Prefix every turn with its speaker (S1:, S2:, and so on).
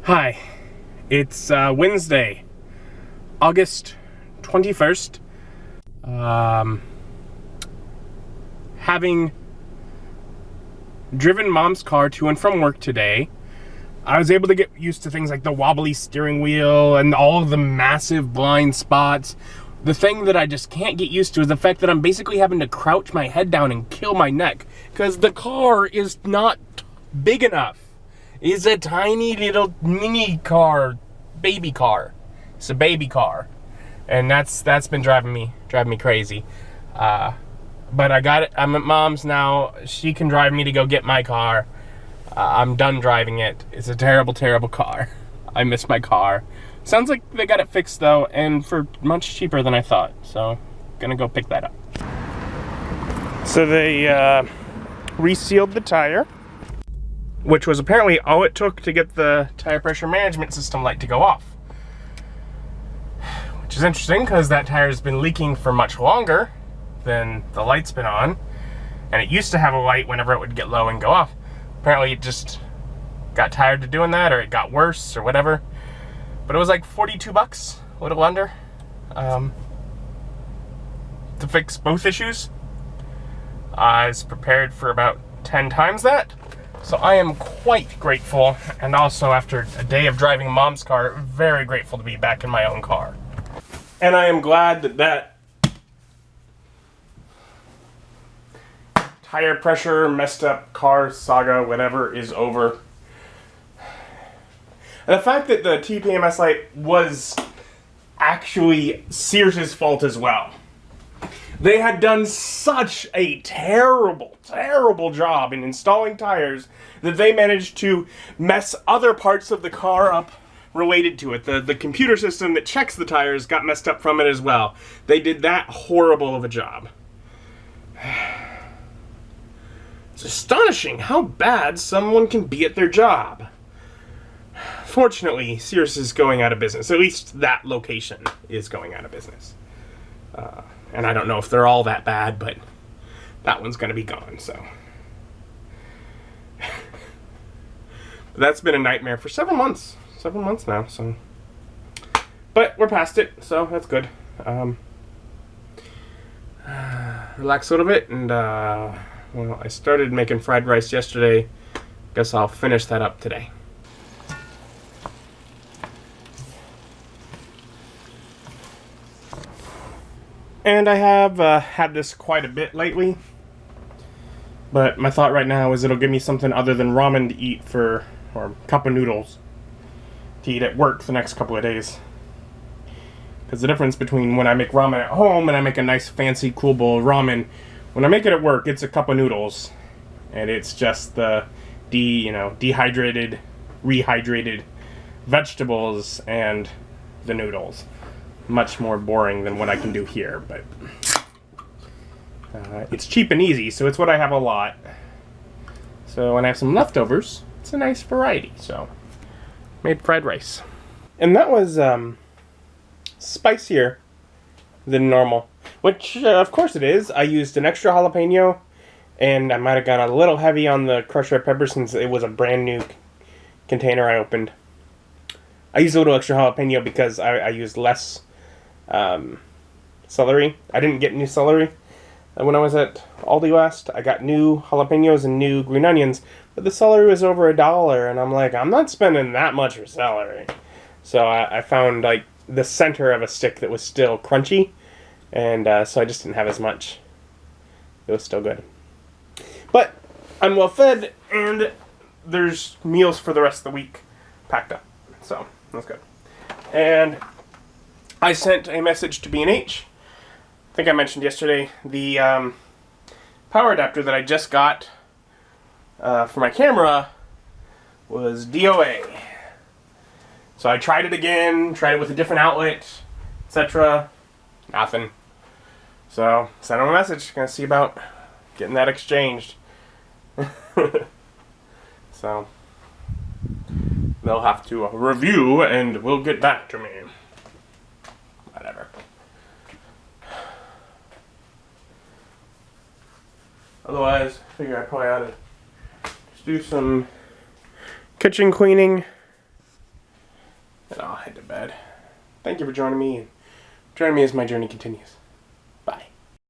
S1: Hi, it's Wednesday, August 21st. Having driven Mom's car to and from work today, I was able to get used to things like the wobbly steering wheel and all of the massive blind spots. The thing that I just can't get used to is the fact that I'm basically having to crouch my head down and kill my neck because the car is not big enough. It's a tiny little mini car, baby car. It's a baby car, and that's been driving me crazy. But I got it. I'm at Mom's now. She can drive me to go get my car. I'm done driving it. It's a terrible, terrible car. I miss my car. Sounds like they got it fixed though, and for much cheaper than I thought. So, gonna go pick that up. So they resealed the tire, which was apparently all it took to get the tire pressure management system light to go off. Which is interesting because that tire's been leaking for much longer than the light's been on. And it used to have a light whenever it would get low and go off. Apparently it just got tired of doing that, or it got worse or whatever. But it was like 42 bucks, a little under, to fix both issues. I was prepared for about 10 times that. So I am quite grateful, and also after a day of driving Mom's car, very grateful to be back in my own car. And I am glad that tire pressure, messed up car saga, whatever, is over. And the fact that the TPMS light was actually Sears' fault as well. They had done such a terrible, terrible job in installing tires that they managed to mess other parts of the car up related to it. The computer system that checks the tires got messed up from it as well. They did that horrible of a job. It's astonishing how bad someone can be at their job. Fortunately, Sears is going out of business. At least that location is going out of business. And I don't know if they're all that bad, but that one's going to be gone, so. That's been a nightmare for several months now, so. But we're past it, so that's good. Relax a little bit, and well, I started making fried rice yesterday. Guess I'll finish that up today. And I have had this quite a bit lately, but my thought right now is it'll give me something other than ramen to eat or cup of noodles to eat at work the next couple of days. Because the difference between when I make ramen at home and I make a nice fancy cool bowl of ramen, when I make it at work, it's a cup of noodles, and it's just the dehydrated, rehydrated vegetables and the noodles. Much more boring than what I can do here, but it's cheap and easy, so it's what I have a lot. So when I have some leftovers, it's a nice variety. So made fried rice, and that was spicier than normal, which of course it is. I used an extra jalapeno, and I might have gone a little heavy on the crushed red pepper since it was a brand new container I opened. I used a little extra jalapeno because I used less celery. I didn't get new celery when I was at Aldi last. I got new jalapenos and new green onions, but the celery was over $1, and I'm like, I'm not spending that much for celery. So I found like the center of a stick that was still crunchy, and so I just didn't have as much. It was still good. But I'm well fed, and there's meals for the rest of the week packed up. So that's good. And I sent a message to B&H. I think I mentioned yesterday the power adapter that I just got for my camera was DOA. So I tried it again, tried it with a different outlet, etc. Nothing. So sent them a message. Gonna see about getting that exchanged. So they'll have to review and will get back to me. Whatever. Otherwise, I figure I probably ought to just do some kitchen cleaning I'll head to bed. Thank you for joining me, and join me as my journey continues.